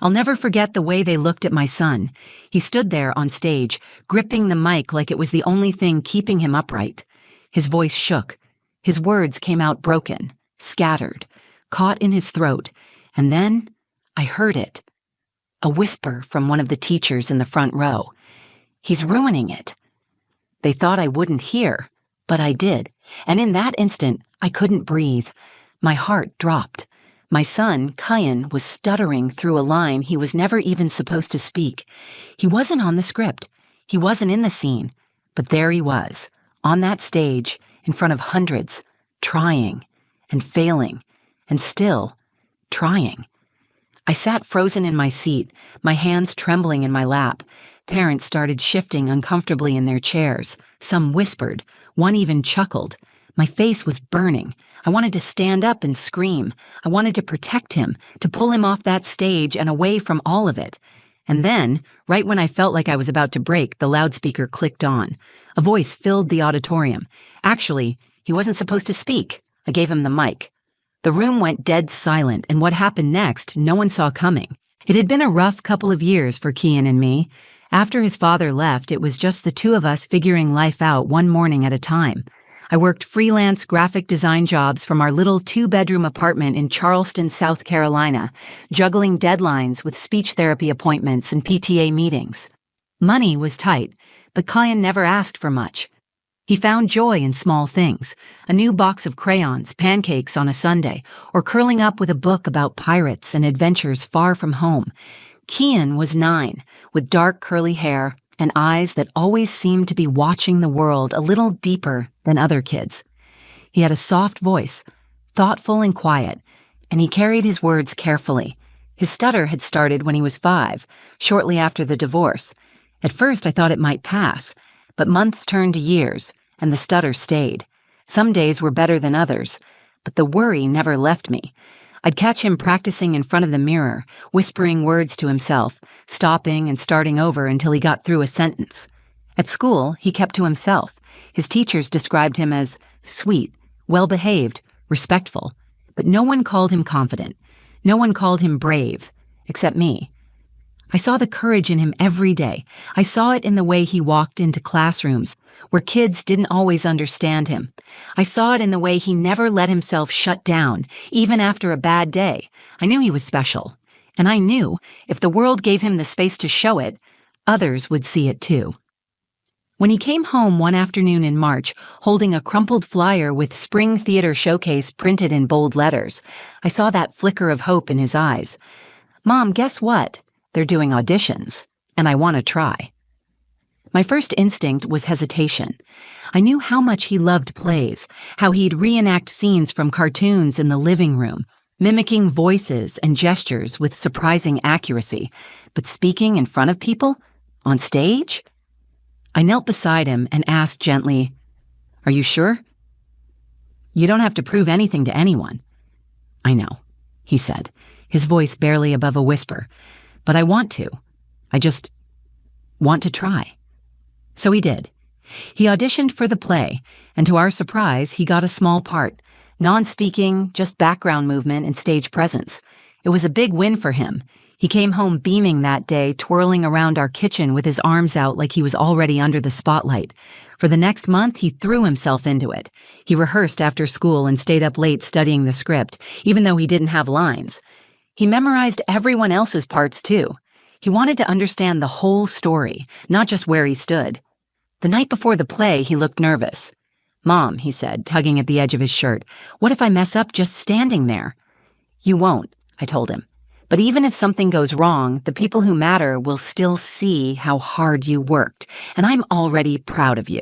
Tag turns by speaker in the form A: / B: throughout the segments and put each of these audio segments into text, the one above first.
A: I'll never forget the way they looked at my son. He stood there on stage, gripping the mic like it was the only thing keeping him upright. His voice shook. His words came out broken, scattered, caught in his throat, and then I heard it. A whisper from one of the teachers in the front row. "He's ruining it." They thought I wouldn't hear, but I did, and in that instant, I couldn't breathe. My heart dropped. My son, Kyan, was stuttering through a line he was never even supposed to speak. He wasn't on the script. He wasn't in the scene. But there he was, on that stage, in front of hundreds, trying, and failing, and still trying. I sat frozen in my seat, my hands trembling in my lap. Parents started shifting uncomfortably in their chairs. Some whispered. One even chuckled. My face was burning. I wanted to stand up and scream. I wanted to protect him, to pull him off that stage and away from all of it. And then, right when I felt like I was about to break, the loudspeaker clicked on. A voice filled the auditorium. Actually, he wasn't supposed to speak. I gave him the mic. The room went dead silent, and what happened next, no one saw coming. It had been a rough couple of years for Kyan and me. After his father left, it was just the two of us figuring life out one morning at a time. I worked freelance graphic design jobs from our little 2-bedroom apartment in Charleston, South Carolina, juggling deadlines with speech therapy appointments and PTA meetings. Money was tight, but Kyan never asked for much. He found joy in small things, a new box of crayons, pancakes on a Sunday, or curling up with a book about pirates and adventures far from home. Kyan was 9, with dark curly hair and eyes that always seemed to be watching the world a little deeper than other kids. He had a soft voice, thoughtful and quiet, and he carried his words carefully. His stutter had started when he was 5, shortly after the divorce. At first I thought it might pass, but months turned to years, and the stutter stayed. Some days were better than others, but the worry never left me. I'd catch him practicing in front of the mirror, whispering words to himself, stopping and starting over until he got through a sentence. At school, he kept to himself. His teachers described him as sweet, well-behaved, respectful, but no one called him confident. No one called him brave, except me. I saw the courage in him every day. I saw it in the way he walked into classrooms, where kids didn't always understand him. I saw it in the way he never let himself shut down, even after a bad day. I knew he was special, and I knew if the world gave him the space to show it, others would see it too. When he came home one afternoon in March, holding a crumpled flyer with Spring Theater Showcase printed in bold letters, I saw that flicker of hope in his eyes. "Mom, guess what? They're doing auditions, and I want to try." My first instinct was hesitation. I knew how much he loved plays, how he'd reenact scenes from cartoons in the living room, mimicking voices and gestures with surprising accuracy. But speaking in front of people? On stage? I knelt beside him and asked gently, "Are you sure? You don't have to prove anything to anyone." "I know," he said, his voice barely above a whisper. "But I want to. I just want to try." So he did. He auditioned for the play, and to our surprise, he got a small part. Non-speaking, just background movement and stage presence. It was a big win for him. He came home beaming that day, twirling around our kitchen with his arms out like he was already under the spotlight. For the next month, he threw himself into it. He rehearsed after school and stayed up late studying the script, even though he didn't have lines. He memorized everyone else's parts, too. He wanted to understand the whole story, not just where he stood. The night before the play, he looked nervous. "Mom," he said, tugging at the edge of his shirt, "what if I mess up just standing there?" "You won't," I told him. "But even if something goes wrong, the people who matter will still see how hard you worked, and I'm already proud of you."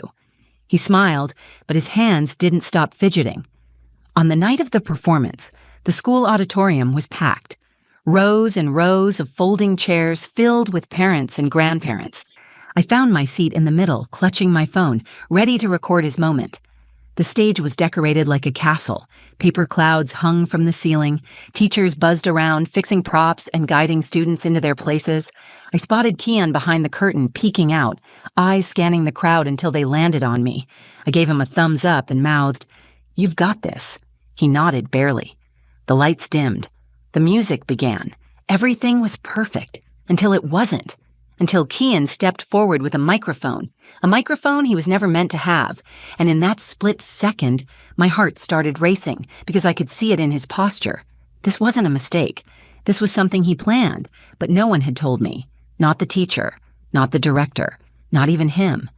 A: He smiled, but his hands didn't stop fidgeting. On the night of the performance, the school auditorium was packed. Rows and rows of folding chairs filled with parents and grandparents. I found my seat in the middle, clutching my phone, ready to record his moment. The stage was decorated like a castle. Paper clouds hung from the ceiling. Teachers buzzed around, fixing props and guiding students into their places. I spotted Kyan behind the curtain, peeking out, eyes scanning the crowd until they landed on me. I gave him a thumbs up and mouthed, "You've got this." He nodded barely. The lights dimmed. The music began, Everything was perfect, until it wasn't. Until Kian stepped forward with a microphone he was never meant to have, and in that split second, my heart started racing because I could see it in his posture. This wasn't a mistake. This was something he planned, but no one had told me. Not the teacher, not the director, not even him.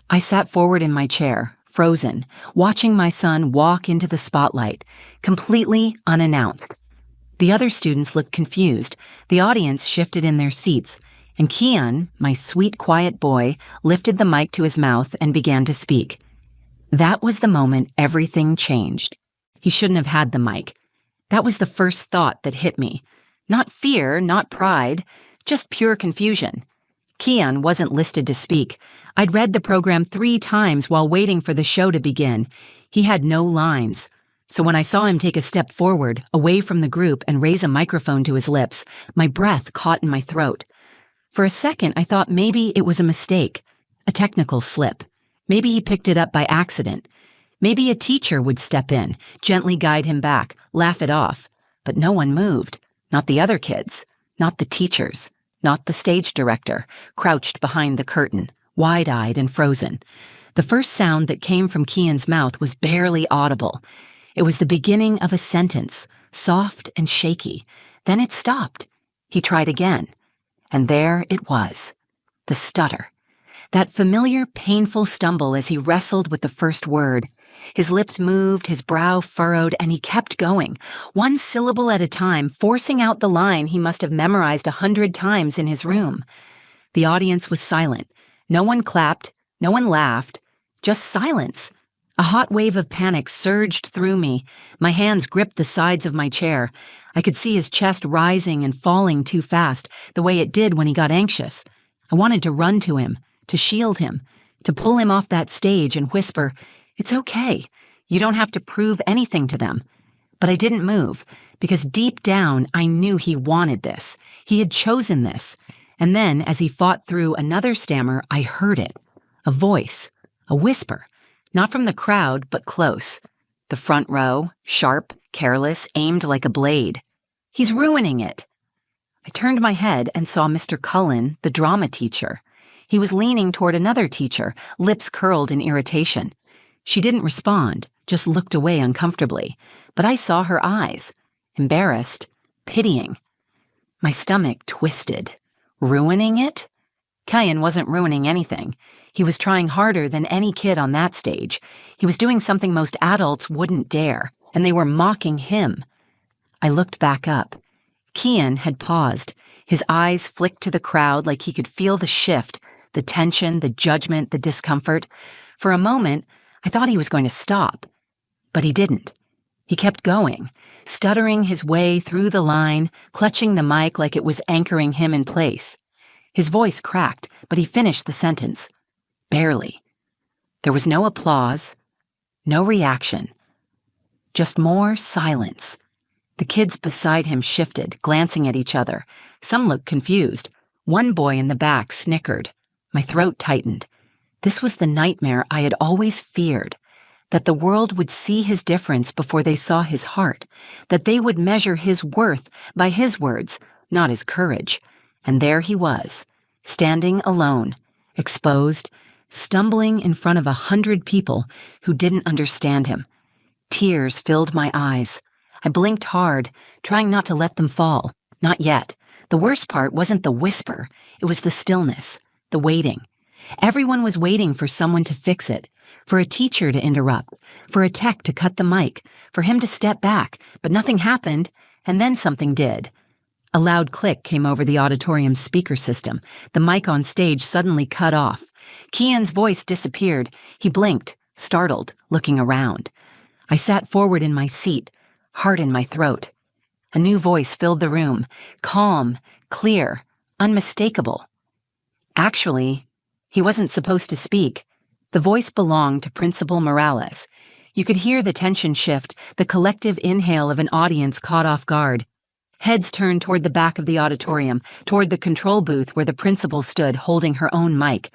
A: I sat forward in my chair, frozen, watching my son walk into the spotlight, completely unannounced. The other students looked confused, the audience shifted in their seats, and Kian, my sweet, quiet boy, lifted the mic to his mouth and began to speak. That was the moment everything changed. He shouldn't have had the mic. That was the first thought that hit me. Not fear, not pride, just pure confusion. Kian wasn't listed to speak. I'd read the program 3 times while waiting for the show to begin. He had no lines. So when I saw him take a step forward, away from the group, and raise a microphone to his lips, my breath caught in my throat. For a second, I thought maybe it was a mistake, a technical slip. Maybe he picked it up by accident. Maybe a teacher would step in, gently guide him back, laugh it off. But no one moved. Not the other kids. Not the teachers. Not the stage director, crouched behind the curtain, wide-eyed and frozen. The first sound that came from Kian's mouth was barely audible. It was the beginning of a sentence, soft and shaky. Then it stopped. He tried again. And there it was, the stutter. That familiar, painful stumble as he wrestled with the first word. His lips moved, his brow furrowed, and he kept going, one syllable at a time, forcing out the line he must have memorized 100 times in his room. The audience was silent. No one clapped, no one laughed, just silence. A hot wave of panic surged through me. My hands gripped the sides of my chair. I could see his chest rising and falling too fast, the way it did when he got anxious. I wanted to run to him, to shield him, to pull him off that stage and whisper, "It's okay. You don't have to prove anything to them." But I didn't move, because deep down I knew he wanted this. He had chosen this. And then, as he fought through another stammer, I heard it. A voice, a whisper. Not from the crowd, but close. The front row, sharp, careless, aimed like a blade. "He's ruining it." I turned my head and saw Mr. Cullen, the drama teacher. He was leaning toward another teacher, lips curled in irritation. She didn't respond, just looked away uncomfortably. But I saw her eyes. Embarrassed, pitying. My stomach twisted. Ruining it? Kian wasn't ruining anything. He was trying harder than any kid on that stage. He was doing something most adults wouldn't dare, and they were mocking him. I looked back up. Kian had paused. His eyes flicked to the crowd like he could feel the shift, the tension, the judgment, the discomfort. For a moment, I thought he was going to stop. But he didn't. He kept going, stuttering his way through the line, clutching the mic like it was anchoring him in place. His voice cracked, but he finished the sentence. Barely. There was no applause, no reaction. Just more silence. The kids beside him shifted, glancing at each other. Some looked confused. One boy in the back snickered. My throat tightened. This was the nightmare I had always feared. That the world would see his difference before they saw his heart. That they would measure his worth by his words, not his courage. And there he was, standing alone, exposed, stumbling in front of 100 people who didn't understand him. Tears filled my eyes. I blinked hard, trying not to let them fall. Not yet. The worst part wasn't the whisper. It was the stillness, the waiting. Everyone was waiting for someone to fix it, for a teacher to interrupt, for a tech to cut the mic, for him to step back, but nothing happened, and then something did. A loud click came over the auditorium's speaker system. The mic on stage suddenly cut off. Kian's voice disappeared. He blinked, startled, looking around. I sat forward in my seat, heart in my throat. A new voice filled the room, calm, clear, unmistakable. Actually, he wasn't supposed to speak. The voice belonged to Principal Morales. You could hear the tension shift, the collective inhale of an audience caught off guard. Heads turned toward the back of the auditorium, toward the control booth where the principal stood holding her own mic.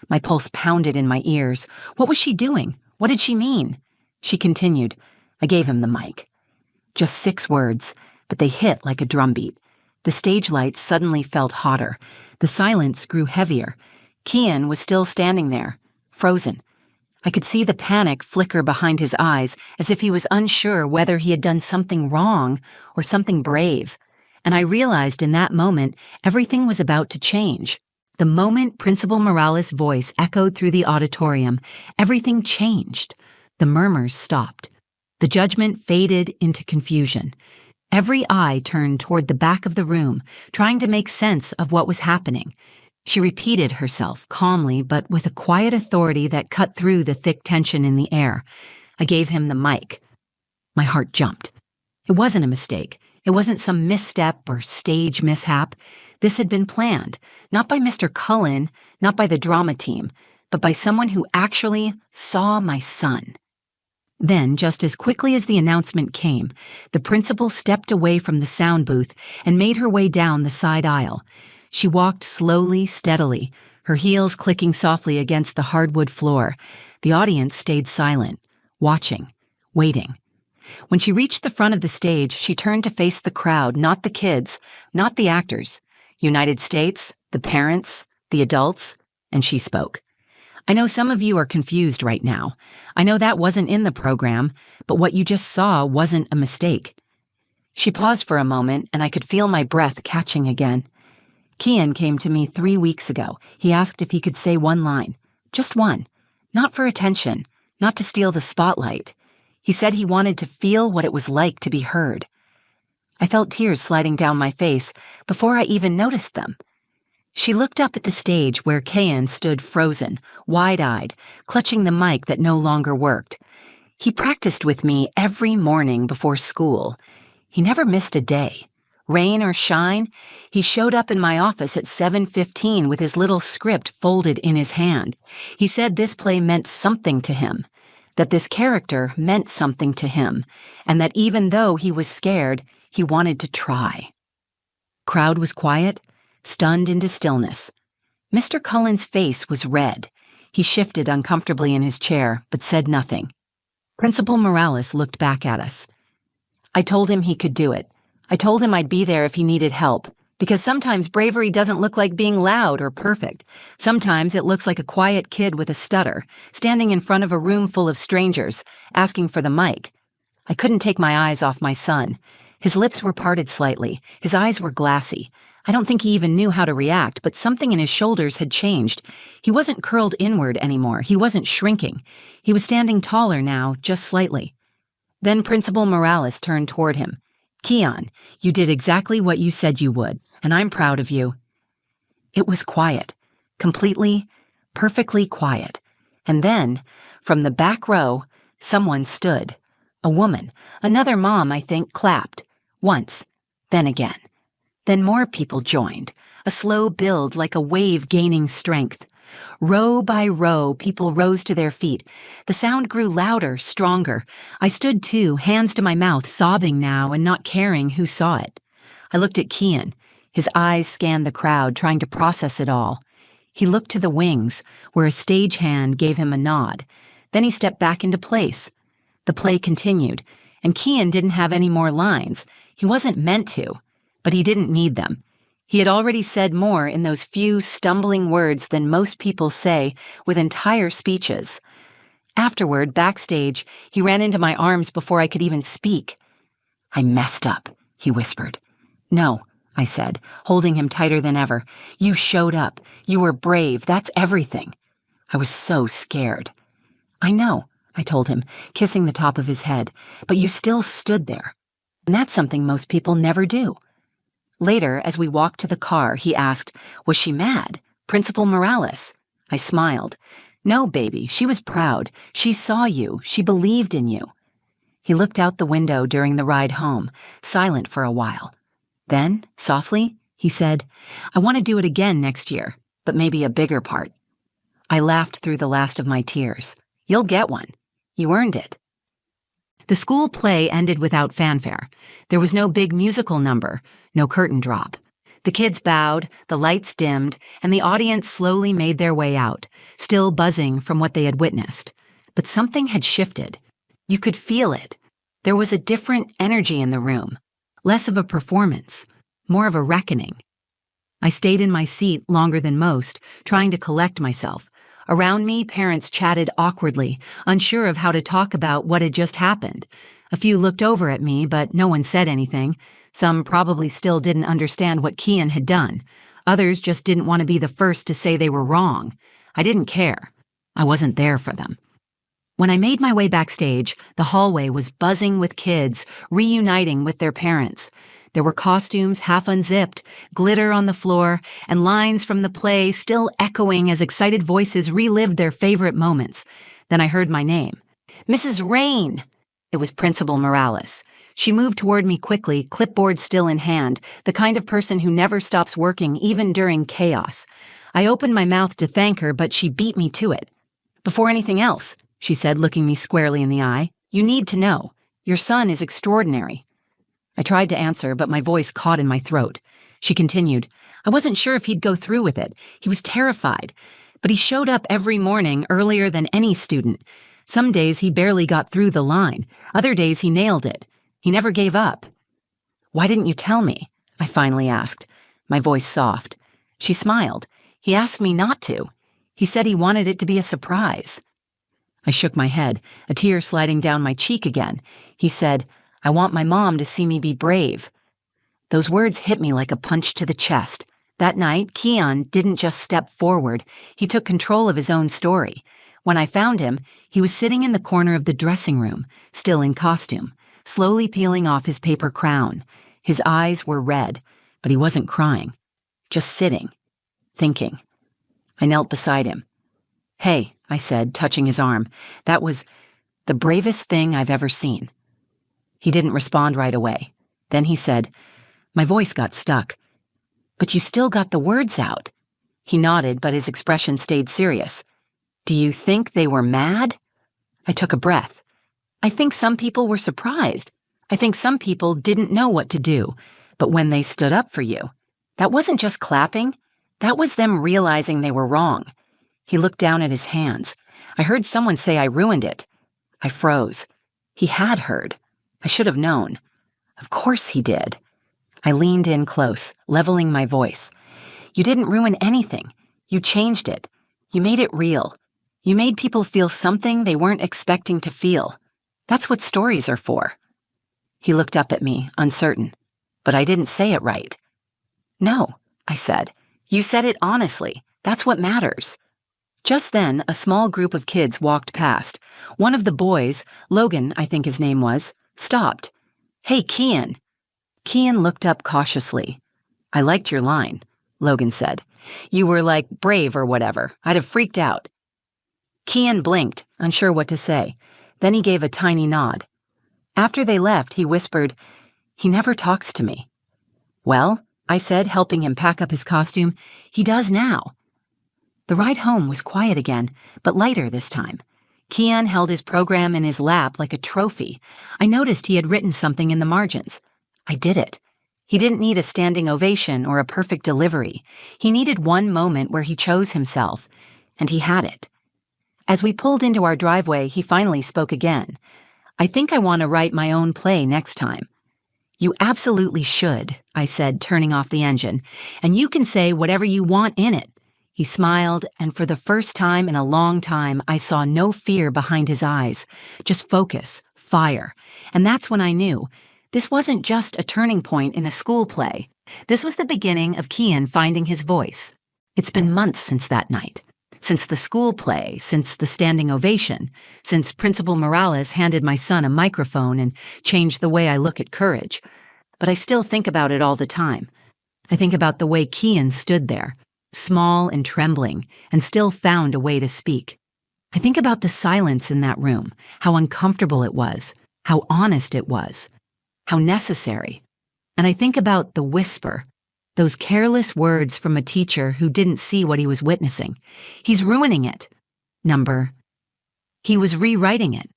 A: My pulse pounded in my ears. What was she doing? What did she mean? She continued. I gave him the mic. Just 6 words, but they hit like a drumbeat. The stage lights suddenly felt hotter. The silence grew heavier. Kian was still standing there, frozen. I could see the panic flicker behind his eyes, as if he was unsure whether he had done something wrong or something brave. And I realized in that moment everything was about to change. The moment Principal Morales' voice echoed through the auditorium, everything changed. The murmurs stopped. The judgment faded into confusion. Every eye turned toward the back of the room, trying to make sense of what was happening. She repeated herself calmly, but with a quiet authority that cut through the thick tension in the air. I gave him the mic. My heart jumped. It wasn't a mistake. It wasn't some misstep or stage mishap. This had been planned, not by Mr. Cullen, not by the drama team, but by someone who actually saw my son. Then, just as quickly as the announcement came, the principal stepped away from the sound booth and made her way down the side aisle. She walked slowly, steadily, her heels clicking softly against the hardwood floor. The audience stayed silent, watching, waiting. When she reached the front of the stage, she turned to face the crowd, not the kids, not the actors. United States, the parents, the adults, and she spoke. I know some of you are confused right now. I know that wasn't in the program, but what you just saw wasn't a mistake. She paused for a moment, and I could feel my breath catching again. Kian came to me 3 weeks ago. He asked if he could say one line. Just one. Not for attention, not to steal the spotlight. He said he wanted to feel what it was like to be heard. I felt tears sliding down my face before I even noticed them. She looked up at the stage where Kian stood frozen, wide-eyed, clutching the mic that no longer worked. He practiced with me every morning before school. He never missed a day. Rain or shine, he showed up in my office at 7:15 with his little script folded in his hand. He said this play meant something to him, that this character meant something to him, and that even though he was scared, he wanted to try. Crowd was quiet, stunned into stillness. Mr. Cullen's face was red. He shifted uncomfortably in his chair, but said nothing. Principal Morales looked back at us. I told him he could do it. I told him I'd be there if he needed help, because sometimes bravery doesn't look like being loud or perfect. Sometimes it looks like a quiet kid with a stutter, standing in front of a room full of strangers, asking for the mic. I couldn't take my eyes off my son. His lips were parted slightly. His eyes were glassy. I don't think he even knew how to react, but something in his shoulders had changed. He wasn't curled inward anymore. He wasn't shrinking. He was standing taller now, just slightly. Then Principal Morales turned toward him. Kian, you did exactly what you said you would, and I'm proud of you. It was quiet. Completely, perfectly quiet. And then, from the back row, someone stood. A woman, another mom, I think, clapped. Once, then again. Then more people joined, a slow build like a wave gaining strength. Row by row, people rose to their feet. The sound grew louder, stronger. I stood too, hands to my mouth, sobbing now and not caring who saw it. I looked at Kian. His eyes scanned the crowd, trying to process it all. He looked to the wings, where a stagehand gave him a nod. Then he stepped back into place. The play continued, and Kian didn't have any more lines. He wasn't meant to, but he didn't need them. He had already said more in those few stumbling words than most people say with entire speeches. Afterward, backstage, he ran into my arms before I could even speak. I messed up, he whispered. No, I said, holding him tighter than ever. You showed up. You were brave. That's everything. I was so scared. I know, I told him, kissing the top of his head, but you still stood there. And that's something most people never do. Later, as we walked to the car, he asked, was she mad? Principal Morales? I smiled. No, baby, she was proud. She saw you. She believed in you. He looked out the window during the ride home, silent for a while. Then, softly, he said, I want to do it again next year, but maybe a bigger part. I laughed through the last of my tears. You'll get one. You earned it. The school play ended without fanfare. There was no big musical number, no curtain drop. The kids bowed, the lights dimmed, and the audience slowly made their way out, still buzzing from what they had witnessed. But something had shifted. You could feel it. There was a different energy in the room, less of a performance, more of a reckoning. I stayed in my seat longer than most, trying to collect myself. Around me, parents chatted awkwardly, unsure of how to talk about what had just happened. A few looked over at me, but no one said anything. Some probably still didn't understand what Kian had done. Others just didn't want to be the first to say they were wrong. I didn't care. I wasn't there for them. When I made my way backstage, the hallway was buzzing with kids, reuniting with their parents. There were costumes half unzipped, glitter on the floor, and lines from the play still echoing as excited voices relived their favorite moments. Then I heard my name. Mrs. Rain! It was Principal Morales. She moved toward me quickly, clipboard still in hand, the kind of person who never stops working even during chaos. I opened my mouth to thank her, but she beat me to it. Before anything else, she said, looking me squarely in the eye, you need to know. Your son is extraordinary. I tried to answer, but my voice caught in my throat. She continued, I wasn't sure if he'd go through with it. He was terrified. But he showed up every morning earlier than any student. Some days he barely got through the line. Other days he nailed it. He never gave up. Why didn't you tell me? I finally asked, my voice soft. She smiled. He asked me not to. He said he wanted it to be a surprise. I shook my head, a tear sliding down my cheek again. He said, I want my mom to see me be brave. Those words hit me like a punch to the chest. That night, Kian didn't just step forward. He took control of his own story. When I found him, he was sitting in the corner of the dressing room, still in costume, slowly peeling off his paper crown. His eyes were red, but he wasn't crying, just sitting, thinking. I knelt beside him. Hey, I said, touching his arm. That was the bravest thing I've ever seen. He didn't respond right away. Then he said, my voice got stuck. But you still got the words out. He nodded, but his expression stayed serious. Do you think they were mad? I took a breath. I think some people were surprised. I think some people didn't know what to do. But when they stood up for you, that wasn't just clapping. That was them realizing they were wrong. He looked down at his hands. I heard someone say I ruined it. I froze. He had heard. I should have known. Of course he did. I leaned in close, leveling my voice. You didn't ruin anything. You changed it. You made it real. You made people feel something they weren't expecting to feel. That's what stories are for. He looked up at me, uncertain. But I didn't say it right. No, I said. You said it honestly. That's what matters. Just then, a small group of kids walked past. One of the boys, Logan, I think his name was, stopped. Hey, Kian. Kian looked up cautiously. I liked your line, Logan said. You were like brave or whatever. I'd have freaked out. Kian blinked, unsure what to say. Then he gave a tiny nod. After they left, he whispered, he never talks to me. Well, I said, helping him pack up his costume, he does now. The ride home was quiet again, but lighter this time. Kian held his program in his lap like a trophy. I noticed he had written something in the margins. I did it. He didn't need a standing ovation or a perfect delivery. He needed one moment where he chose himself, and he had it. As we pulled into our driveway, he finally spoke again. I think I want to write my own play next time. You absolutely should, I said, turning off the engine, and you can say whatever you want in it. He smiled, and for the first time in a long time, I saw no fear behind his eyes, just focus, fire. And that's when I knew this wasn't just a turning point in a school play. This was the beginning of Kian finding his voice. It's been months since that night, since the school play, since the standing ovation, since Principal Morales handed my son a microphone and changed the way I look at courage. But I still think about it all the time. I think about the way Kian stood there, small and trembling, and still found a way to speak. I think about the silence in that room, how uncomfortable it was, how honest it was, how necessary. And I think about the whisper, those careless words from a teacher who didn't see what he was witnessing. He's ruining it. He was rewriting it.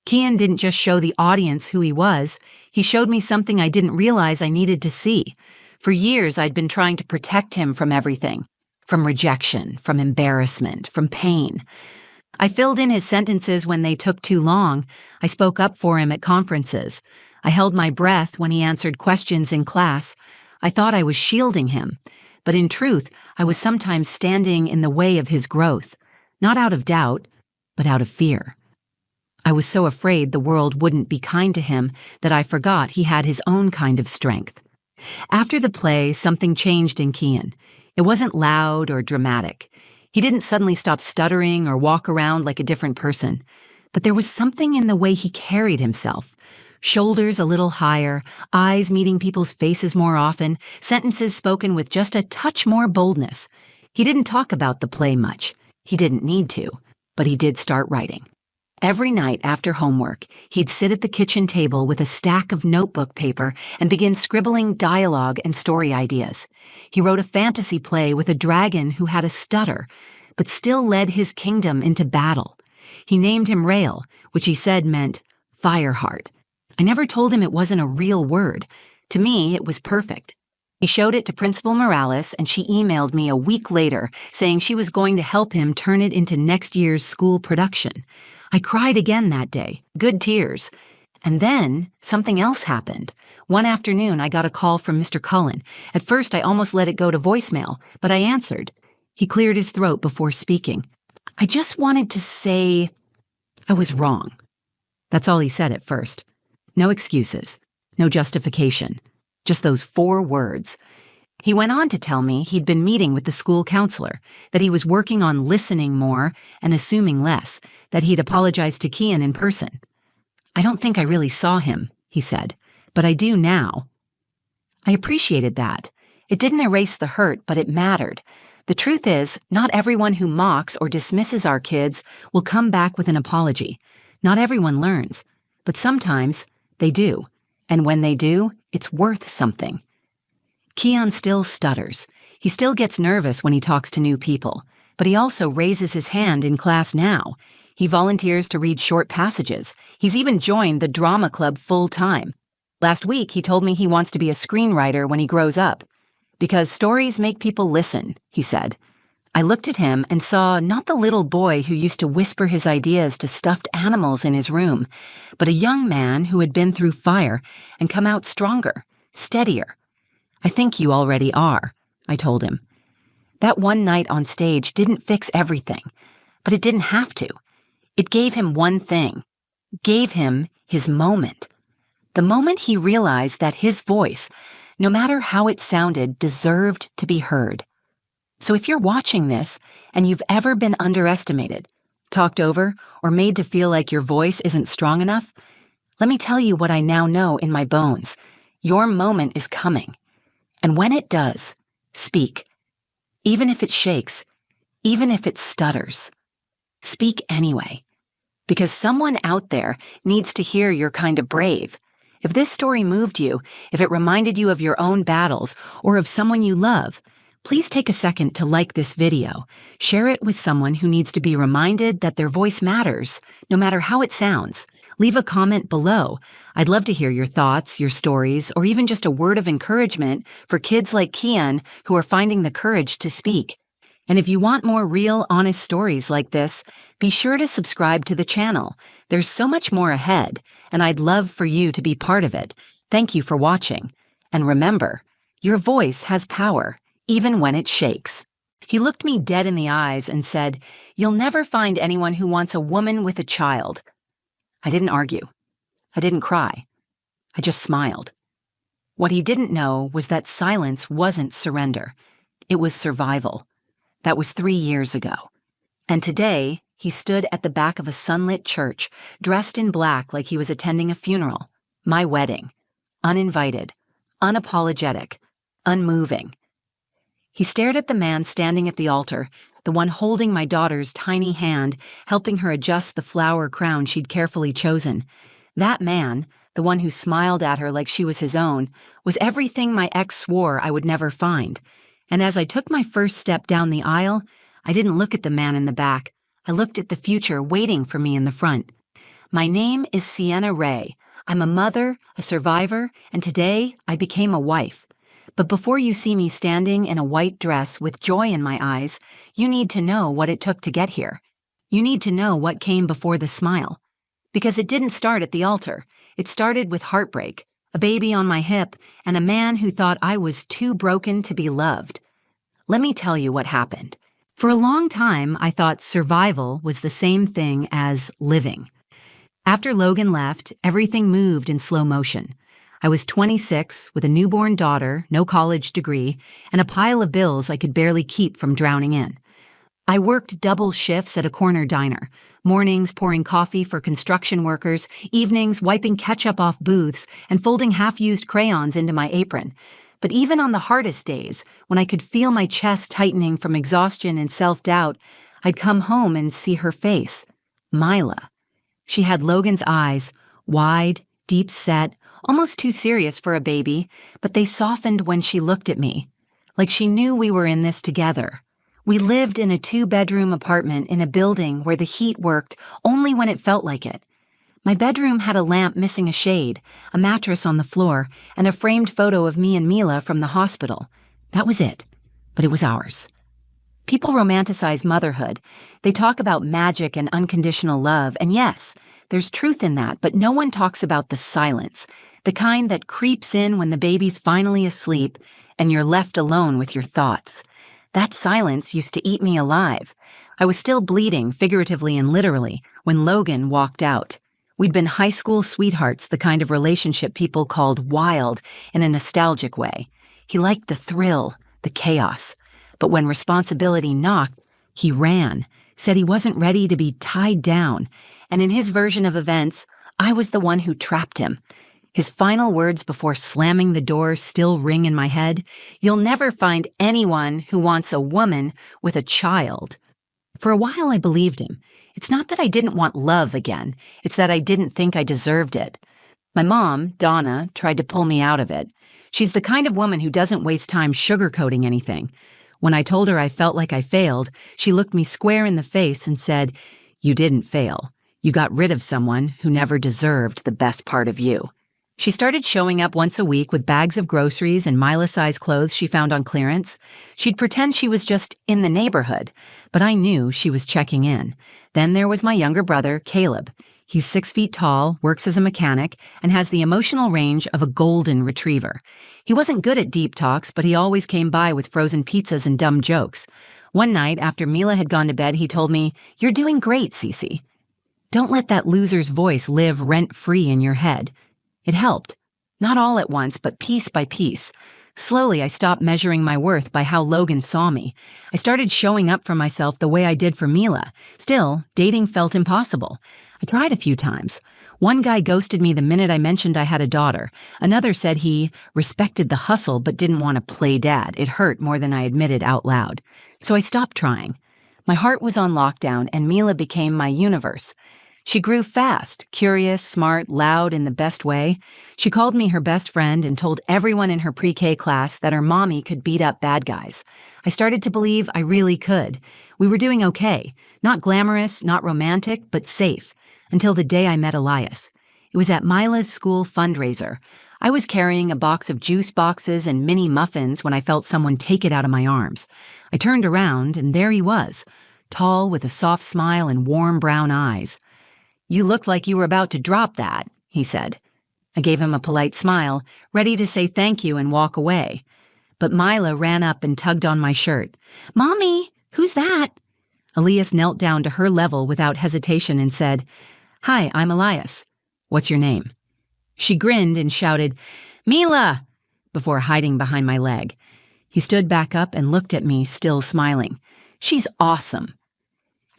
A: Kian didn't just show the audience who he was, he showed me something I didn't realize I needed to see. For years, I'd been trying to protect him from everything. From rejection, from embarrassment, from pain. I filled in his sentences when they took too long. I spoke up for him at conferences. I held my breath when he answered questions in class. I thought I was shielding him, but in truth, I was sometimes standing in the way of his growth, not out of doubt, but out of fear. I was so afraid the world wouldn't be kind to him that I forgot he had his own kind of strength. After the play, something changed in Kian. It wasn't loud or dramatic. He didn't suddenly stop stuttering or walk around like a different person. But there was something in the way he carried himself. Shoulders a little higher, eyes meeting people's faces more often, sentences spoken with just a touch more boldness. He didn't talk about the play much. He didn't need to, but he did start writing. Every night after homework, he'd sit at the kitchen table with a stack of notebook paper and begin scribbling dialogue and story ideas. He wrote a fantasy play with a dragon who had a stutter, but still led his kingdom into battle. He named him Rael, which he said meant Fireheart. I never told him it wasn't a real word. To me, it was perfect. He showed it to Principal Morales, and she emailed me a week later saying she was going to help him turn it into next year's school production. I cried again that day, good tears. And then something else happened. One afternoon, I got a call from Mr. Cullen. At first, I almost let it go to voicemail, but I answered. He cleared his throat before speaking. I just wanted to say I was wrong. That's all he said at first. No excuses, no justification, just those 4 words. He went on to tell me he'd been meeting with the school counselor, that he was working on listening more and assuming less, that he'd apologized to Kian in person. I don't think I really saw him, he said, but I do now. I appreciated that. It didn't erase the hurt, but it mattered. The truth is, not everyone who mocks or dismisses our kids will come back with an apology. Not everyone learns, but sometimes they do. And when they do, it's worth something. Kian still stutters. He still gets nervous when he talks to new people, but he also raises his hand in class now. He volunteers to read short passages. He's even joined the drama club full-time. Last week, he told me he wants to be a screenwriter when he grows up. Because stories make people listen, he said. I looked at him and saw not the little boy who used to whisper his ideas to stuffed animals in his room, but a young man who had been through fire and come out stronger, steadier. I think you already are, I told him. That one night on stage didn't fix everything, but it didn't have to. It gave him one thing, gave him his moment. The moment he realized that his voice, no matter how it sounded, deserved to be heard. So if you're watching this and you've ever been underestimated, talked over, or made to feel like your voice isn't strong enough, let me tell you what I now know in my bones. Your moment is coming. And when it does, speak. Even if it shakes, even if it stutters. Speak anyway. Because someone out there needs to hear you're kind of brave. If this story moved you, if it reminded you of your own battles or of someone you love, please take a second to like this video. Share it with someone who needs to be reminded that their voice matters, no matter how it sounds. Leave a comment below. I'd love to hear your thoughts, your stories, or even just a word of encouragement for kids like Kian who are finding the courage to speak. And if you want more real, honest stories like this, be sure to subscribe to the channel. There's so much more ahead, and I'd love for you to be part of it. Thank you for watching. And remember, your voice has power, even when it shakes. He looked me dead in the eyes and said, "You'll never find anyone who wants a woman with a child." I didn't argue. I didn't cry. I just smiled. What he didn't know was that silence wasn't surrender. It was survival. That was 3 years ago. And today, he stood at the back of a sunlit church, dressed in black like he was attending a funeral. My wedding. Uninvited. Unapologetic. Unmoving. He stared at the man standing at the altar, the one holding my daughter's tiny hand, helping her adjust the flower crown she'd carefully chosen. That man, the one who smiled at her like she was his own, was everything my ex swore I would never find. And as I took my first step down the aisle, I didn't look at the man in the back. I looked at the future waiting for me in the front. My name is Sienna Ray. I'm a mother, a survivor, and today I became a wife. But before you see me standing in a white dress with joy in my eyes, you need to know what it took to get here. You need to know what came before the smile. Because it didn't start at the altar. It started with heartbreak, a baby on my hip, and a man who thought I was too broken to be loved. Let me tell you what happened. For a long time, I thought survival was the same thing as living. After Logan left, everything moved in slow motion. I was 26, with a newborn daughter, no college degree, and a pile of bills I could barely keep from drowning in. I worked double shifts at a corner diner, mornings pouring coffee for construction workers, evenings wiping ketchup off booths and folding half-used crayons into my apron. But even on the hardest days, when I could feel my chest tightening from exhaustion and self-doubt, I'd come home and see her face, Mila. She had Logan's eyes, wide, deep-set, almost too serious for a baby, but they softened when she looked at me, like she knew we were in this together. We lived in a 2-bedroom apartment in a building where the heat worked only when it felt like it. My bedroom had a lamp missing a shade, a mattress on the floor, and a framed photo of me and Mila from the hospital. That was it, but it was ours. People romanticize motherhood. They talk about magic and unconditional love, and yes, there's truth in that, but no one talks about the silence, the kind that creeps in when the baby's finally asleep and you're left alone with your thoughts. That silence used to eat me alive. I was still bleeding, figuratively and literally, when Logan walked out. We'd been high school sweethearts, the kind of relationship people called wild in a nostalgic way. He liked the thrill, the chaos. But when responsibility knocked, he ran, said he wasn't ready to be tied down, and in his version of events, I was the one who trapped him. His final words before slamming the door still ring in my head. You'll never find anyone who wants a woman with a child. For a while I believed him. It's not that I didn't want love again, it's that I didn't think I deserved it. My mom, Donna, tried to pull me out of it. She's the kind of woman who doesn't waste time sugarcoating anything. When I told her I felt like I failed, she looked me square in the face and said, "You didn't fail. You got rid of someone who never deserved the best part of you." She started showing up once a week with bags of groceries and Mila-sized clothes she found on clearance. She'd pretend she was just in the neighborhood, but I knew she was checking in. Then there was my younger brother, Caleb. He's 6 feet tall, works as a mechanic, and has the emotional range of a golden retriever. He wasn't good at deep talks, but he always came by with frozen pizzas and dumb jokes. One night, after Mila had gone to bed, he told me, "You're doing great, Cece." Don't let that loser's voice live rent-free in your head. It helped. Not all at once, but piece by piece. Slowly, I stopped measuring my worth by how Logan saw me. I started showing up for myself the way I did for Mila. Still, dating felt impossible. I tried a few times. One guy ghosted me the minute I mentioned I had a daughter. Another said he respected the hustle but didn't want to play dad. It hurt more than I admitted out loud. So I stopped trying. My heart was on lockdown, and Mila became my universe. She grew fast, curious, smart, loud in the best way. She called me her best friend and told everyone in her pre-K class that her mommy could beat up bad guys. I started to believe I really could. We were doing okay. Not glamorous, not romantic, but safe. Until the day I met Elias. It was at Mila's school fundraiser. I was carrying a box of juice boxes and mini muffins when I felt someone take it out of my arms. I turned around, and there he was, tall with a soft smile and warm brown eyes. "You looked like you were about to drop that," he said. I gave him a polite smile, ready to say thank you and walk away. But Mila ran up and tugged on my shirt. "Mommy, who's that?" Elias knelt down to her level without hesitation and said, "Hi, I'm Elias. What's your name?" She grinned and shouted, "Mila!" before hiding behind my leg. He stood back up and looked at me, still smiling. "She's awesome."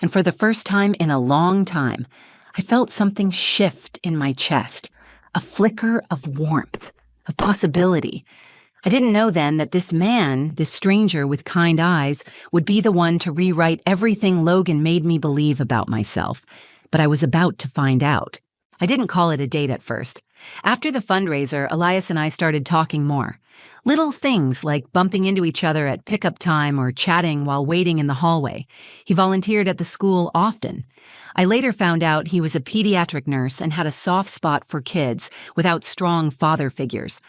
A: And for the first time in a long time, I felt something shift in my chest, a flicker of warmth, of possibility. I didn't know then that this man, this stranger with kind eyes, would be the one to rewrite everything Logan made me believe about myself, but I was about to find out. I didn't call it a date at first. After the fundraiser, Elias and I started talking more. Little things like bumping into each other at pickup time or chatting while waiting in the hallway. He volunteered at the school often. I later found out he was a pediatric nurse and had a soft spot for kids without strong father figures.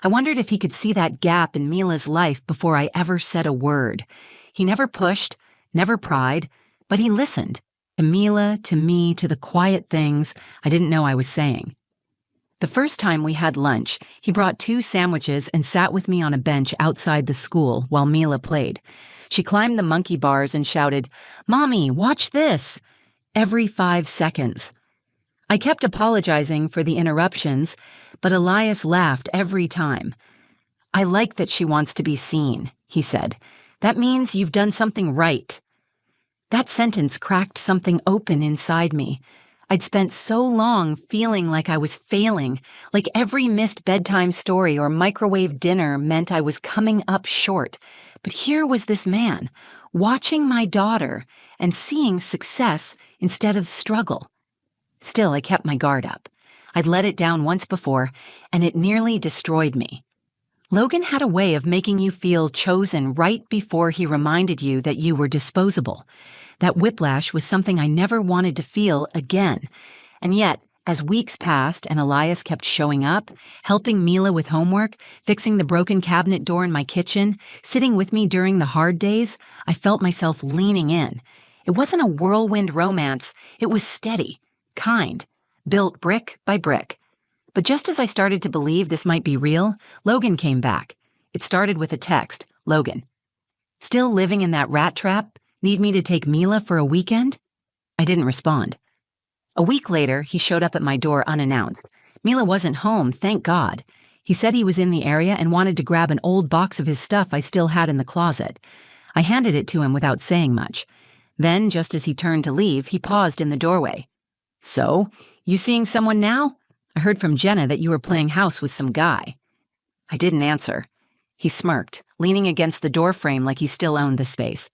A: I wondered if he could see that gap in Mila's life before I ever said a word. He never pushed, never pried, but he listened. To Mila, to me, to the quiet things I didn't know I was saying. The first time we had lunch, he brought 2 sandwiches and sat with me on a bench outside the school while Mila played. She climbed the monkey bars and shouted, "Mommy, watch this!" every 5 seconds. I kept apologizing for the interruptions, but Elias laughed every time. "I like that she wants to be seen," he said. "That means you've done something right." That sentence cracked something open inside me. I'd spent so long feeling like I was failing, like every missed bedtime story or microwave dinner meant I was coming up short. But here was this man, watching my daughter and seeing success instead of struggle. Still, I kept my guard up. I'd let it down once before, and it nearly destroyed me. Logan had a way of making you feel chosen right before he reminded you that you were disposable. That whiplash was something I never wanted to feel again. And yet, as weeks passed and Elias kept showing up, helping Mila with homework, fixing the broken cabinet door in my kitchen, sitting with me during the hard days, I felt myself leaning in. It wasn't a whirlwind romance, it was steady, kind, built brick by brick. But just as I started to believe this might be real, Logan came back. It started with a text, "Logan, still living in that rat trap? Need me to take Mila for a weekend?" I didn't respond. A week later, he showed up at my door unannounced. Mila wasn't home, thank God. He said he was in the area and wanted to grab an old box of his stuff I still had in the closet. I handed it to him without saying much. Then, just as he turned to leave, he paused in the doorway. "So, you seeing someone now? I heard from Jenna that you were playing house with some guy." I didn't answer. He smirked, leaning against the doorframe like he still owned the space.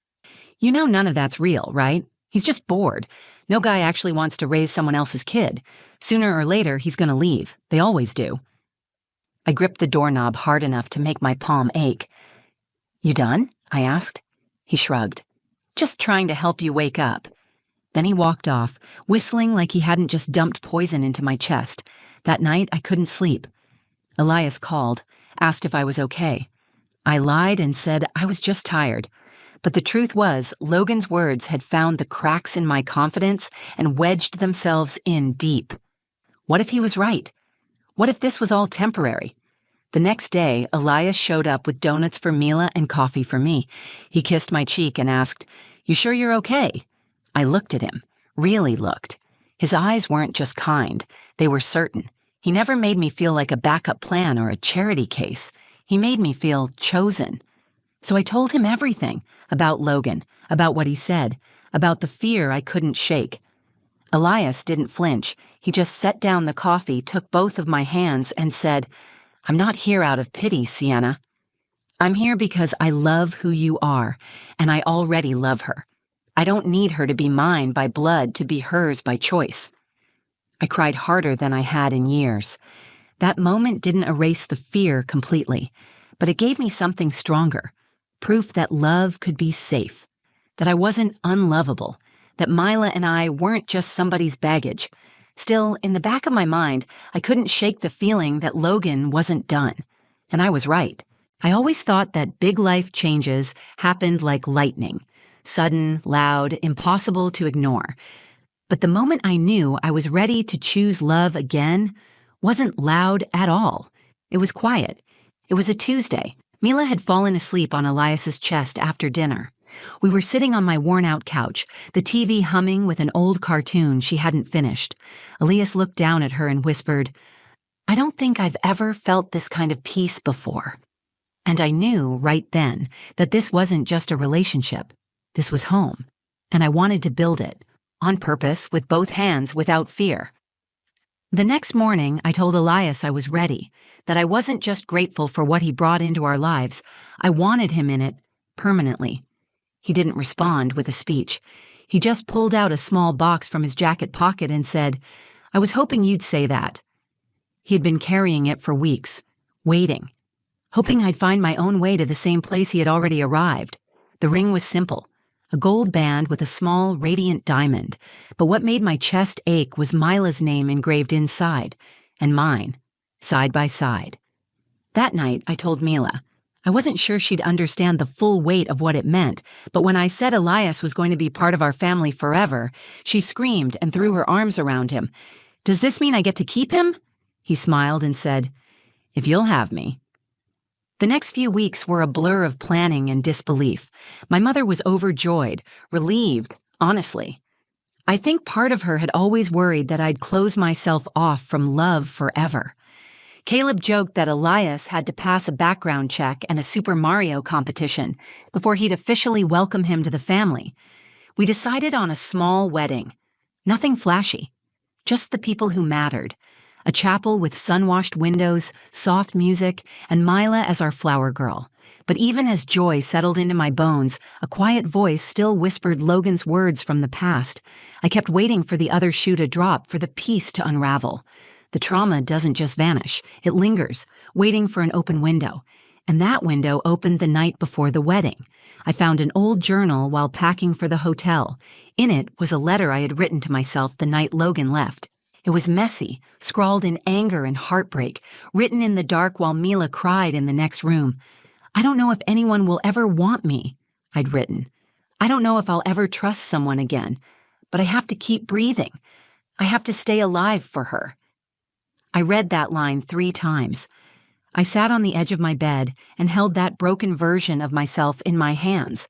A: "You know none of that's real, right? He's just bored. No guy actually wants to raise someone else's kid. Sooner or later, he's gonna leave. They always do." I gripped the doorknob hard enough to make my palm ache. "You done?" I asked. He shrugged. "Just trying to help you wake up." Then he walked off, whistling like he hadn't just dumped poison into my chest. That night, I couldn't sleep. Elias called, asked if I was okay. I lied and said I was just tired. But the truth was, Logan's words had found the cracks in my confidence and wedged themselves in deep. What if he was right? What if this was all temporary? The next day, Elias showed up with donuts for Mila and coffee for me. He kissed my cheek and asked, "You sure you're okay?" I looked at him, really looked. His eyes weren't just kind, they were certain. He never made me feel like a backup plan or a charity case. He made me feel chosen. So I told him everything, about Logan, about what he said, about the fear I couldn't shake. Elias didn't flinch. He just set down the coffee, took both of my hands, and said, "I'm not here out of pity, Sienna. I'm here because I love who you are, and I already love her. I don't need her to be mine by blood to be hers by choice." I cried harder than I had in years. That moment didn't erase the fear completely, but it gave me something stronger, proof that love could be safe, that I wasn't unlovable, that Mila and I weren't just somebody's baggage. Still, in the back of my mind, I couldn't shake the feeling that Logan wasn't done. And I was right. I always thought that big life changes happened like lightning, sudden, loud, impossible to ignore. But the moment I knew I was ready to choose love again wasn't loud at all. It was quiet. It was a Tuesday. Mila had fallen asleep on Elias's chest after dinner. We were sitting on my worn-out couch, the TV humming with an old cartoon she hadn't finished. Elias looked down at her and whispered, "I don't think I've ever felt this kind of peace before." And I knew right then that this wasn't just a relationship. This was home. And I wanted to build it, on purpose, with both hands, without fear. The next morning, I told Elias I was ready, that I wasn't just grateful for what he brought into our lives, I wanted him in it permanently. He didn't respond with a speech. He just pulled out a small box from his jacket pocket and said, "I was hoping you'd say that." He had been carrying it for weeks, waiting, hoping I'd find my own way to the same place he had already arrived. The ring was simple. A gold band with a small, radiant diamond, but what made my chest ache was Mila's name engraved inside, and mine, side by side. That night, I told Mila. I wasn't sure she'd understand the full weight of what it meant, but when I said Elias was going to be part of our family forever, she screamed and threw her arms around him. "Does this mean I get to keep him?" He smiled and said, "If you'll have me." The next few weeks were a blur of planning and disbelief. My mother was overjoyed, relieved, honestly. I think part of her had always worried that I'd close myself off from love forever. Caleb joked that Elias had to pass a background check and a Super Mario competition before he'd officially welcome him to the family. We decided on a small wedding. Nothing flashy. Just the people who mattered. A chapel with sun-washed windows, soft music, and Mila as our flower girl. But even as joy settled into my bones, a quiet voice still whispered Logan's words from the past. I kept waiting for the other shoe to drop, for the peace to unravel. The trauma doesn't just vanish. It lingers, waiting for an open window. And that window opened the night before the wedding. I found an old journal while packing for the hotel. In it was a letter I had written to myself the night Logan left. It was messy, scrawled in anger and heartbreak, written in the dark while Mila cried in the next room. "I don't know if anyone will ever want me," I'd written. "I don't know if I'll ever trust someone again, but I have to keep breathing. I have to stay alive for her." I read that line 3 times. I sat on the edge of my bed and held that broken version of myself in my hands.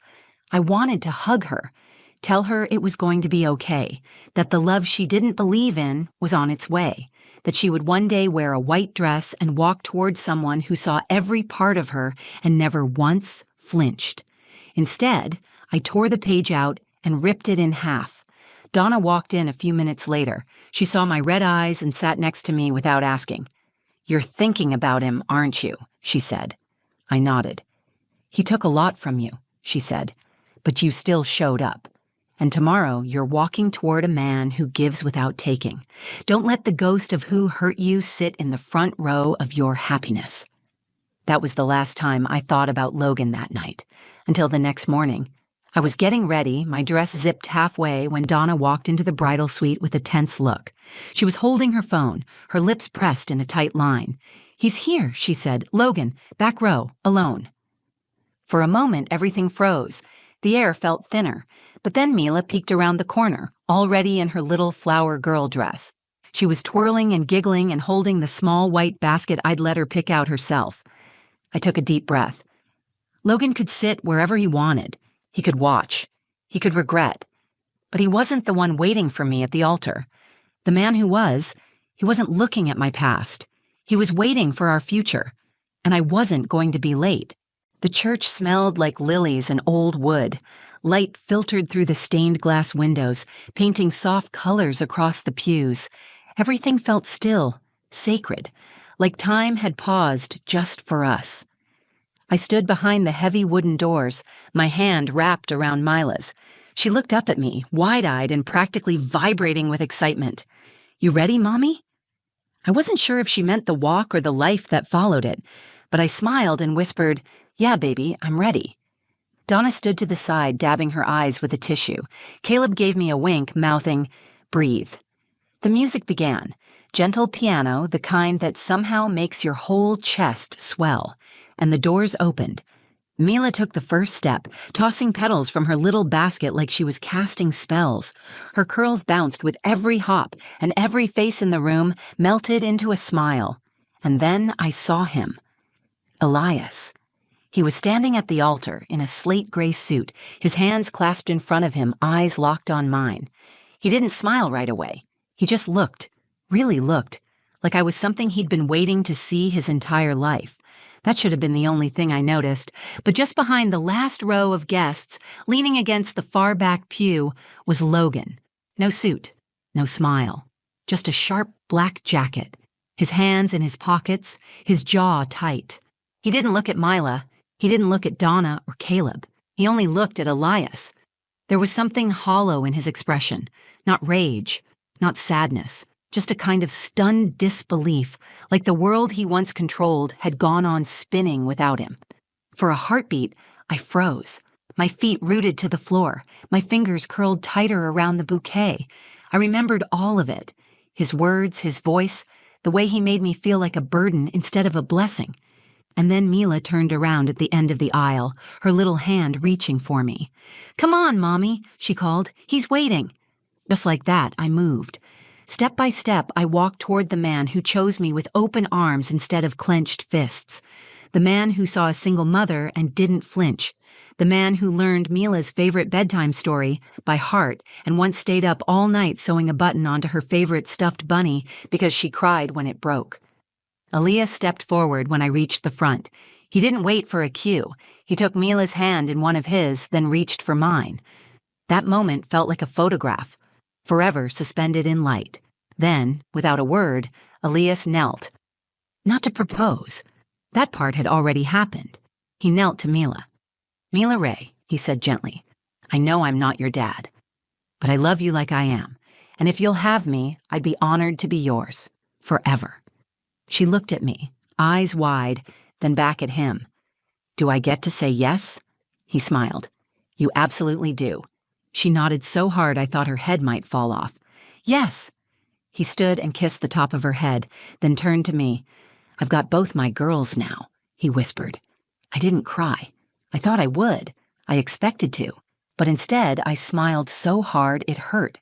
A: I wanted to hug her. Tell her it was going to be okay, that the love she didn't believe in was on its way, that she would one day wear a white dress and walk towards someone who saw every part of her and never once flinched. Instead, I tore the page out and ripped it in half. Donna walked in a few minutes later. She saw my red eyes and sat next to me without asking. "You're thinking about him, aren't you?" she said. I nodded. "He took a lot from you," she said, "but you still showed up. And tomorrow you're walking toward a man who gives without taking. Don't let the ghost of who hurt you sit in the front row of your happiness." That was the last time I thought about Logan that night, until the next morning. I was getting ready, my dress zipped halfway, when Donna walked into the bridal suite with a tense look. She was holding her phone, her lips pressed in a tight line. "He's here," she said. "Logan, back row, alone." For a moment, everything froze. The air felt thinner. But then Mila peeked around the corner, already in her little flower girl dress. She was twirling and giggling and holding the small white basket I'd let her pick out herself. I took a deep breath. Logan could sit wherever he wanted. He could watch. He could regret. But he wasn't the one waiting for me at the altar. The man who was, he wasn't looking at my past. He was waiting for our future. And I wasn't going to be late. The church smelled like lilies and old wood. Light filtered through the stained glass windows, painting soft colors across the pews. Everything felt still, sacred, like time had paused just for us. I stood behind the heavy wooden doors, my hand wrapped around Mila's. She looked up at me, wide-eyed and practically vibrating with excitement. "You ready, Mommy?" I wasn't sure if she meant the walk or the life that followed it, but I smiled and whispered, "Yeah, baby, I'm ready." Donna stood to the side, dabbing her eyes with a tissue. Caleb gave me a wink, mouthing, "Breathe." The music began. Gentle piano, the kind that somehow makes your whole chest swell. And the doors opened. Mila took the first step, tossing petals from her little basket like she was casting spells. Her curls bounced with every hop, and every face in the room melted into a smile. And then I saw him. Elias. He was standing at the altar in a slate-gray suit, his hands clasped in front of him, eyes locked on mine. He didn't smile right away. He just looked, really looked, like I was something he'd been waiting to see his entire life. That should have been the only thing I noticed, but just behind the last row of guests, leaning against the far back pew, was Logan. No suit, no smile, just a sharp black jacket, his hands in his pockets, his jaw tight. He didn't look at Mila. He didn't look at Donna or Caleb. He only looked at Elias. There was something hollow in his expression, not rage, not sadness, just a kind of stunned disbelief, like the world he once controlled had gone on spinning without him. For a heartbeat, I froze, my feet rooted to the floor, my fingers curled tighter around the bouquet. I remembered all of it, his words, his voice, the way he made me feel like a burden instead of a blessing. And then Mila turned around at the end of the aisle, her little hand reaching for me. "Come on, Mommy," she called. "He's waiting." Just like that, I moved. Step by step, I walked toward the man who chose me with open arms instead of clenched fists. The man who saw a single mother and didn't flinch. The man who learned Mila's favorite bedtime story by heart and once stayed up all night sewing a button onto her favorite stuffed bunny because she cried when it broke. Elias stepped forward when I reached the front. He didn't wait for a cue. He took Mila's hand in one of his, then reached for mine. That moment felt like a photograph, forever suspended in light. Then, without a word, Elias knelt. Not to propose. That part had already happened. He knelt to Mila. "Mila Ray," he said gently, "I know I'm not your dad, but I love you like I am, and if you'll have me, I'd be honored to be yours, forever." She looked at me, eyes wide, then back at him. "Do I get to say yes?" He smiled. "You absolutely do." She nodded so hard I thought her head might fall off. "Yes." He stood and kissed the top of her head, then turned to me. "I've got both my girls now," he whispered. I didn't cry. I thought I would. I expected to. But instead, I smiled so hard it hurt.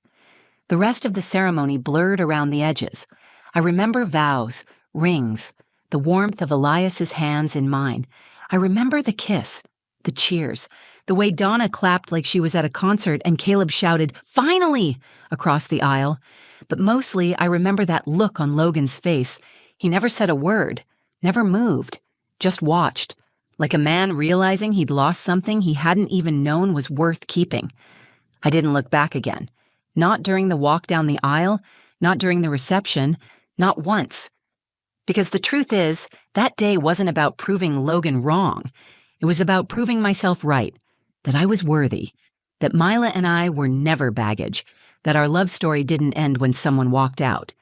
A: The rest of the ceremony blurred around the edges. I remember vows, rings, the warmth of Elias's hands in mine. I remember the kiss, the cheers, the way Donna clapped like she was at a concert and Caleb shouted, "Finally!" across the aisle. But mostly, I remember that look on Logan's face. He never said a word, never moved, just watched, like a man realizing he'd lost something he hadn't even known was worth keeping. I didn't look back again. Not during the walk down the aisle, not during the reception, not once. Because the truth is, that day wasn't about proving Logan wrong. It was about proving myself right, that I was worthy, that Mila and I were never baggage, that our love story didn't end when someone walked out.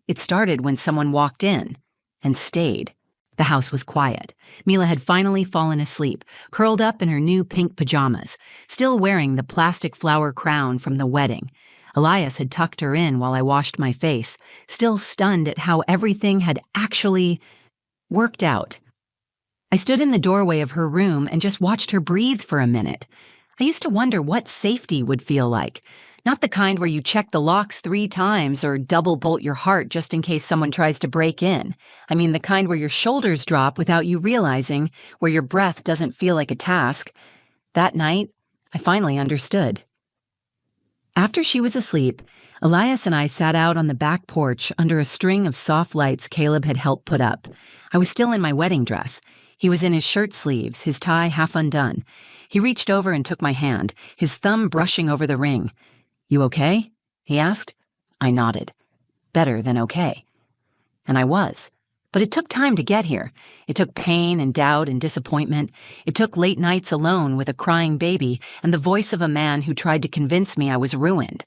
A: It started when someone walked in and stayed. The house was quiet. Mila had finally fallen asleep, curled up in her new pink pajamas, still wearing the plastic flower crown from the wedding. Elias had tucked her in while I washed my face, still stunned at how everything had actually worked out. I stood in the doorway of her room and just watched her breathe for a minute. I used to wonder what safety would feel like. Not the kind where you check the locks 3 times or double bolt your heart just in case someone tries to break in. I mean the kind where your shoulders drop without you realizing, where your breath doesn't feel like a task. That night, I finally understood. After she was asleep, Elias and I sat out on the back porch under a string of soft lights Caleb had helped put up. I was still in my wedding dress. He was in his shirt sleeves, his tie half undone. He reached over and took my hand, his thumb brushing over the ring. "You okay?" he asked. I nodded. Better than okay. And I was. But it took time to get here. It took pain and doubt and disappointment. It took late nights alone with a crying baby and the voice of a man who tried to convince me I was ruined.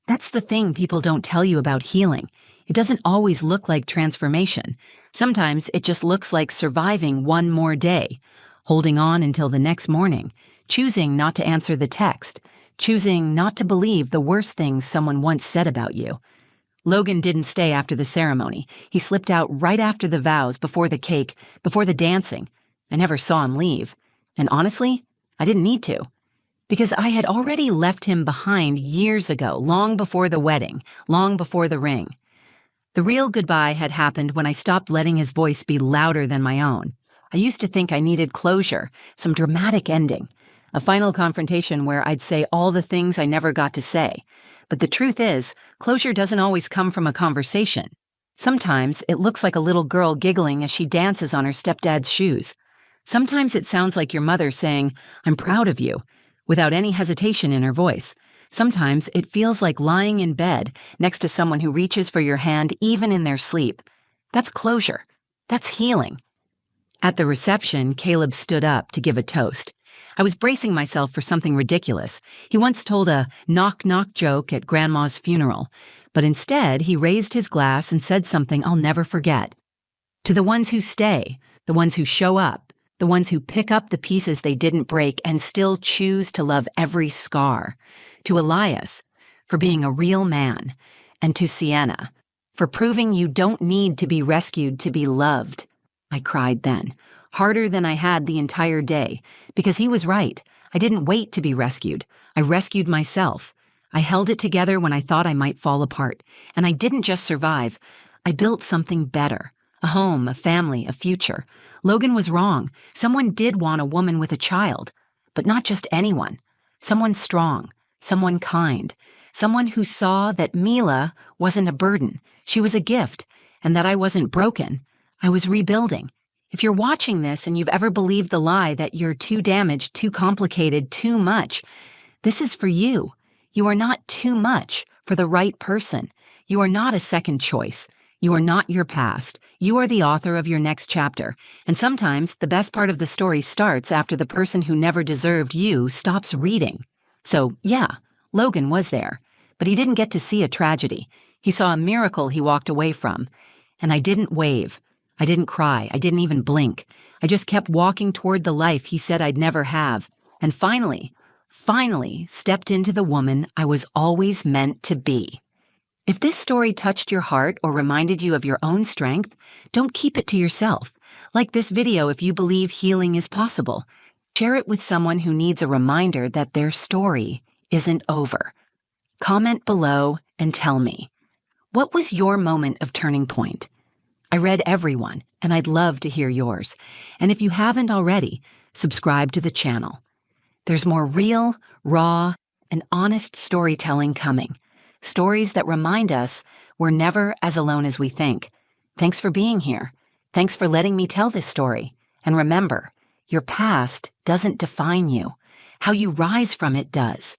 A: That's the thing people don't tell you about healing. It doesn't always look like transformation. Sometimes it just looks like surviving one more day, holding on until the next morning, choosing not to answer the text, choosing not to believe the worst things someone once said about you. Logan didn't stay after the ceremony. He slipped out right after the vows, before the cake, before the dancing. I never saw him leave. And honestly, I didn't need to. Because I had already left him behind years ago, long before the wedding, long before the ring. The real goodbye had happened when I stopped letting his voice be louder than my own. I used to think I needed closure, some dramatic ending, a final confrontation where I'd say all the things I never got to say. But the truth is, closure doesn't always come from a conversation. Sometimes it looks like a little girl giggling as she dances on her stepdad's shoes. Sometimes it sounds like your mother saying, "I'm proud of you," without any hesitation in her voice. Sometimes it feels like lying in bed next to someone who reaches for your hand even in their sleep. That's closure. That's healing. At the reception, Caleb stood up to give a toast. I was bracing myself for something ridiculous. He once told a knock-knock joke at Grandma's funeral, but instead he raised his glass and said something I'll never forget. To the ones who stay, the ones who show up, the ones who pick up the pieces they didn't break and still choose to love every scar. To Elias, for being a real man, and to Sienna, for proving you don't need to be rescued to be loved. I cried then, harder than I had the entire day, because he was right. I didn't wait to be rescued. I rescued myself. I held it together when I thought I might fall apart. And I didn't just survive. I built something better. A home, a family, a future. Logan was wrong. Someone did want a woman with a child. But not just anyone. Someone strong. Someone kind. Someone who saw that Mila wasn't a burden. She was a gift. And that I wasn't broken. I was rebuilding. If you're watching this and you've ever believed the lie that you're too damaged, too complicated, too much, this is for you. You are not too much for the right person. You are not a second choice. You are not your past. You are the author of your next chapter. And sometimes the best part of the story starts after the person who never deserved you stops reading. So, yeah, Logan was there. But he didn't get to see a tragedy. He saw a miracle he walked away from. And I didn't wave. I didn't cry. I didn't even blink. I just kept walking toward the life he said I'd never have. And finally stepped into the woman I was always meant to be. If this story touched your heart or reminded you of your own strength, don't keep it to yourself. Like this video if you believe healing is possible. Share it with someone who needs a reminder that their story isn't over. Comment below and tell me, what was your moment of turning point? I read everyone, and I'd love to hear yours. And if you haven't already, subscribe to the channel. There's more real, raw, and honest storytelling coming. Stories that remind us we're never as alone as we think. Thanks for being here. Thanks for letting me tell this story. And remember, your past doesn't define you. How you rise from it does.